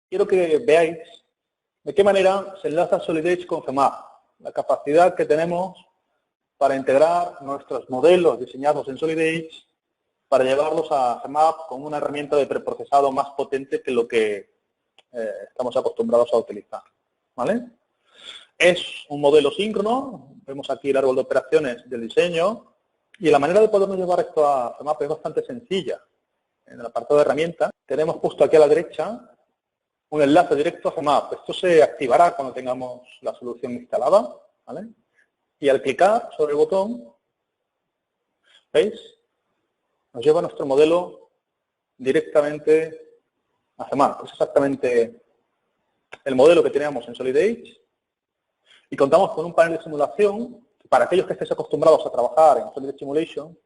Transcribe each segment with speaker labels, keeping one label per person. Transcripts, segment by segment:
Speaker 1: quiero que veáis de qué manera se enlaza Solid Edge con CMap, la capacidad que tenemos para integrar nuestros modelos diseñados en Solid Edge para llevarlos a CMap con una herramienta de preprocesado más potente que lo que estamos acostumbrados a utilizar, ¿vale? Es un modelo síncrono, vemos aquí el árbol de operaciones del diseño, y la manera de podernos llevar esto a CMap es bastante sencilla. En el apartado de herramientas tenemos justo aquí a la derecha un enlace directo a CMap. Esto se activará cuando tengamos la solución instalada, ¿vale? Y al clicar sobre el botón, ¿veis? Nos lleva nuestro modelo directamente a CMap. Es exactamente el modelo que teníamos en Solid Edge. Y contamos con un panel de simulación que, para aquellos que estéis acostumbrados a trabajar en Solid Edge Simulation,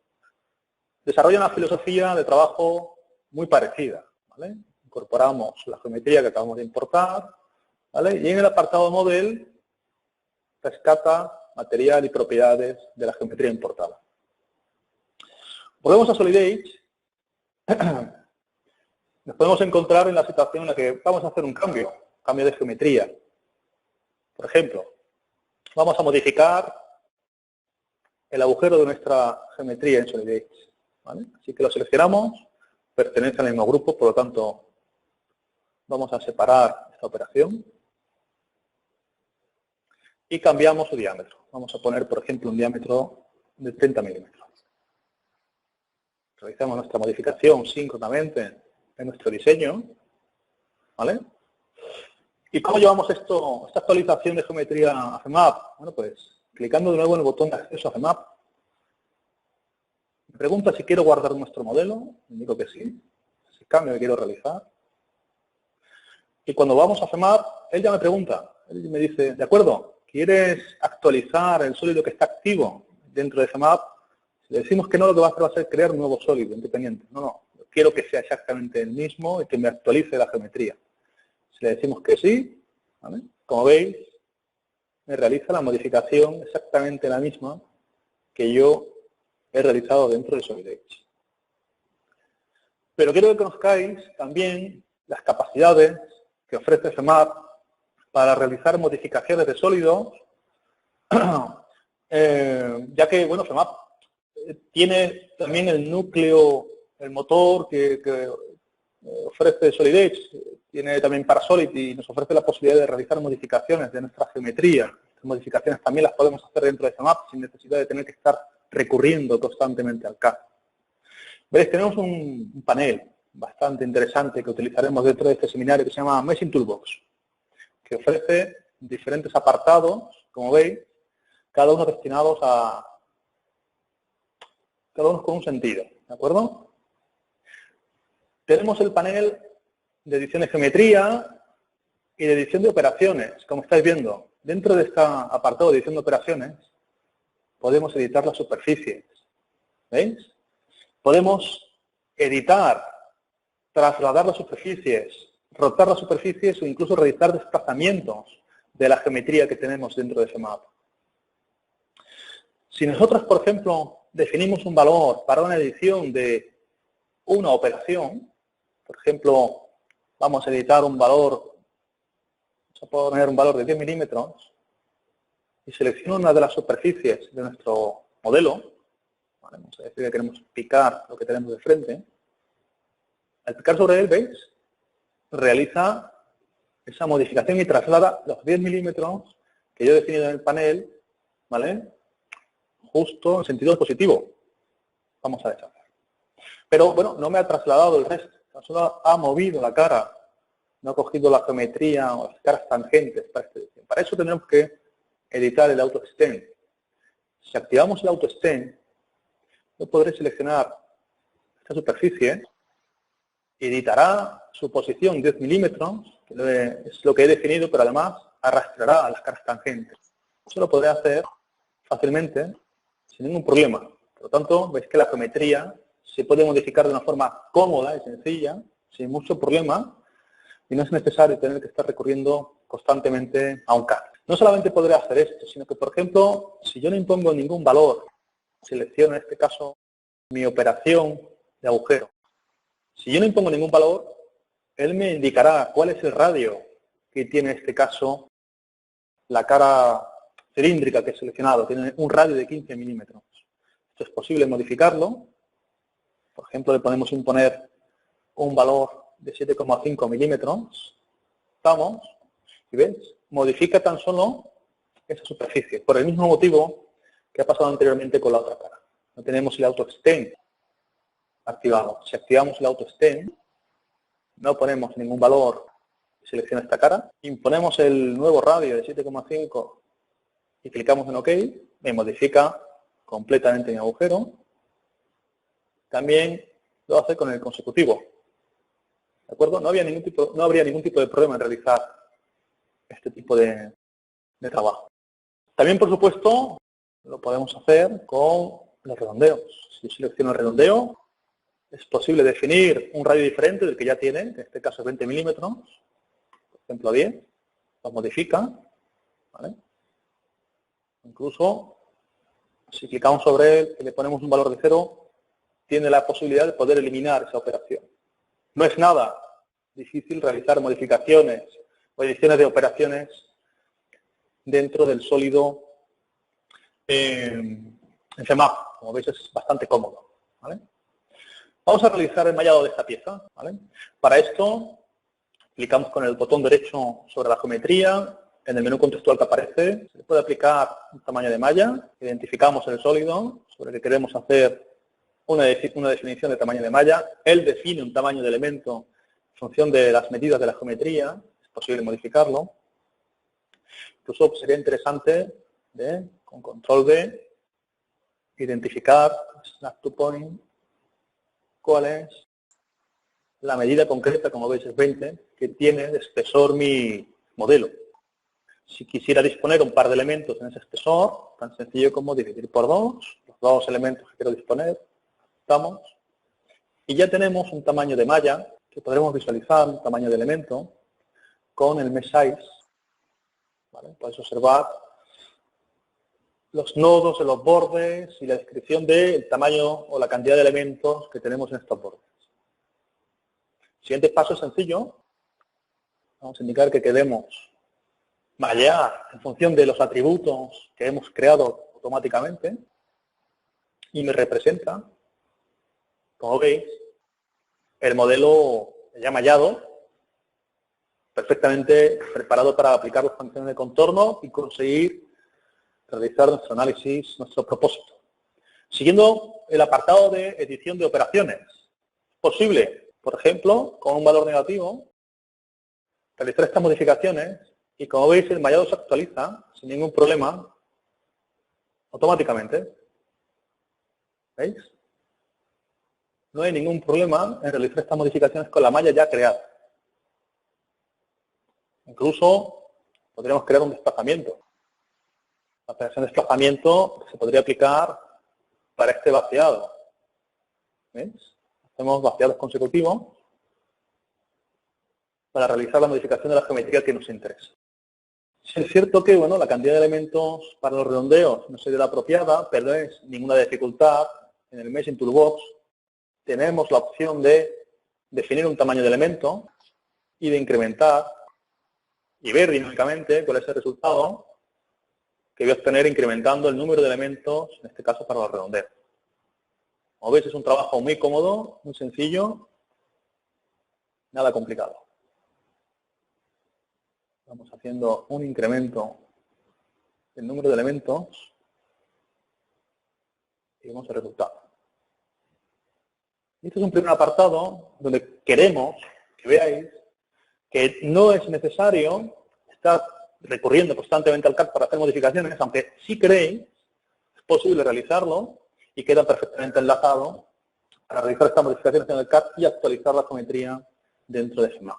Speaker 1: desarrolla una filosofía de trabajo muy parecida, ¿vale? Incorporamos la geometría que acabamos de importar, ¿vale? Y en el apartado Model rescata material y propiedades de la geometría importada. Volvemos a Solid Edge. Nos podemos encontrar en la situación en la que vamos a hacer un cambio de geometría. Por ejemplo, vamos a modificar el agujero de nuestra geometría en Solid Edge, ¿vale? Así que lo seleccionamos, pertenece al mismo grupo, por lo tanto vamos a separar esta operación y cambiamos su diámetro. Vamos a poner, por ejemplo, un diámetro de 30 milímetros. Realizamos nuestra modificación síncronamente en nuestro diseño, ¿vale? ¿Y cómo llevamos esta actualización de geometría a CMap? Bueno, pues clicando de nuevo en el botón de acceso a CMap. Me pregunta si quiero guardar nuestro modelo. Indico que sí. Ese cambio que quiero realizar. Y cuando vamos a CMap, él ya me pregunta. Él me dice, de acuerdo, ¿quieres actualizar el sólido que está activo dentro de CMap? Si le decimos que no, lo que va a hacer va a ser crear un nuevo sólido independiente. No. Quiero que sea exactamente el mismo y que me actualice la geometría. Si le decimos que sí, ¿vale? Como veis, me realiza la modificación exactamente la misma que yo he realizado dentro de Solid Edge. Pero quiero que conozcáis también las capacidades que ofrece CMap para realizar modificaciones de sólidos, ya que, bueno, CMap tiene también el núcleo, el motor que ofrece Solid Edge, tiene también Parasolid y nos ofrece la posibilidad de realizar modificaciones de nuestra geometría. Estas modificaciones también las podemos hacer dentro de CMap sin necesidad de tener que estar recurriendo constantemente al CAD. Veréis, tenemos un panel bastante interesante que utilizaremos dentro de este seminario que se llama Meshing Toolbox, que ofrece diferentes apartados, como veis, cada uno destinados a... cada uno con un sentido, ¿de acuerdo? Tenemos el panel de edición de geometría y de edición de operaciones. Como estáis viendo, dentro de este apartado de edición de operaciones, podemos editar las superficies. ¿Veis? Podemos editar, trasladar las superficies, rotar las superficies o incluso realizar desplazamientos de la geometría que tenemos dentro de CMap. Si nosotros, por ejemplo, definimos un valor para una edición de una operación, por ejemplo, vamos a editar un valor, vamos a poner un valor de 10 milímetros y selecciono una de las superficies de nuestro modelo, ¿vale? Vamos a decir que queremos picar lo que tenemos de frente. Al picar sobre él, ¿veis? Realiza esa modificación y traslada los 10 milímetros que yo he definido en el panel, ¿vale? Justo en sentido positivo. Vamos a deshacer. Pero, bueno, no me ha trasladado el resto. Solo ha movido la cara. No ha cogido la geometría o las caras tangentes para esta edición. Para eso tendremos que editar el Auto Extend. Si activamos el Auto Extend, yo podré seleccionar esta superficie. Editará su posición 10 milímetros, que es lo que he definido, pero además arrastrará a las caras tangentes. Eso lo podré hacer fácilmente, sin ningún problema. Por lo tanto, veis que la geometría se puede modificar de una forma cómoda y sencilla, sin mucho problema, y no es necesario tener que estar recurriendo constantemente a un CAD. No solamente podré hacer esto, sino que, por ejemplo, si yo no impongo ningún valor, selecciono en este caso mi operación de agujero. Si yo no impongo ningún valor, él me indicará cuál es el radio que tiene en este caso la cara cilíndrica que he seleccionado. Tiene un radio de 15 milímetros. Esto es posible modificarlo. Por ejemplo, le podemos imponer un valor de 7,5 milímetros. Estamos, y ves, modifica tan solo esa superficie. Por el mismo motivo que ha pasado anteriormente con la otra cara. No tenemos el auto extend activado. Si activamos el auto extend, no ponemos ningún valor, selecciona esta cara, imponemos el nuevo radio de 7,5 y clicamos en OK, me modifica completamente mi agujero. También lo hace con el consecutivo. ¿De acuerdo? No habría ningún tipo de problema en realizar este tipo de trabajo. También, por supuesto, lo podemos hacer con los redondeos. Si yo selecciono el redondeo, es posible definir un radio diferente del que ya tiene, en este caso es 20 milímetros, por ejemplo 10, lo modifica, ¿vale? Incluso, si clicamos sobre él y le ponemos un valor de 0, tiene la posibilidad de poder eliminar esa operación. No es nada difícil realizar modificaciones o ediciones de operaciones dentro del sólido en CMap. Como veis, es bastante cómodo, ¿vale? Vamos a realizar el mallado de esta pieza, ¿vale? Para esto, clicamos con el botón derecho sobre la geometría. En el menú contextual que aparece, se le puede aplicar un tamaño de malla. Identificamos el sólido sobre el que queremos hacer una definición de tamaño de malla. Él define un tamaño de elemento en función de las medidas de la geometría. Es posible modificarlo. Incluso sería interesante, con control D, identificar snap to point, cuál es la medida concreta, como veis es 20, que tiene de espesor mi modelo. Si quisiera disponer un par de elementos en ese espesor, tan sencillo como dividir por 2, los dos elementos que quiero disponer, estamos, y ya tenemos un tamaño de malla, que podremos visualizar, un tamaño de elemento, con el mesh size, ¿vale? Podéis observar los nodos de los bordes y la descripción del tamaño o la cantidad de elementos que tenemos en estos bordes. El siguiente paso es sencillo. Vamos a indicar que queremos mallar en función de los atributos que hemos creado automáticamente y me representa, como veis, el modelo ya mallado, perfectamente preparado para aplicar las funciones de contorno y conseguir realizar nuestro análisis, nuestro propósito. Siguiendo el apartado de edición de operaciones, es posible, por ejemplo, con un valor negativo, realizar estas modificaciones y, como veis, el mallado se actualiza sin ningún problema automáticamente. ¿Veis? No hay ningún problema en realizar estas modificaciones con la malla ya creada. Incluso podríamos crear un desplazamiento. La operación de desplazamiento se podría aplicar para este vaciado. ¿Veis? Hacemos vaciados consecutivos para realizar la modificación de la geometría que nos interesa. Sí, es cierto que la cantidad de elementos para los redondeos no sería la apropiada, pero no es ninguna dificultad. En el Meshing Toolbox tenemos la opción de definir un tamaño de elemento y de incrementar y ver dinámicamente cuál es el resultado que voy a obtener incrementando el número de elementos, en este caso para los redondeos. Como veis, es un trabajo muy cómodo, muy sencillo, nada complicado. Vamos haciendo un incremento del número de elementos y vemos el resultado. Este es un primer apartado donde queremos que veáis que no es necesario estar recurriendo constantemente al CAD para hacer modificaciones, aunque si queréis, es posible realizarlo y queda perfectamente enlazado para realizar estas modificaciones en el CAD y actualizar la geometría dentro de CMap.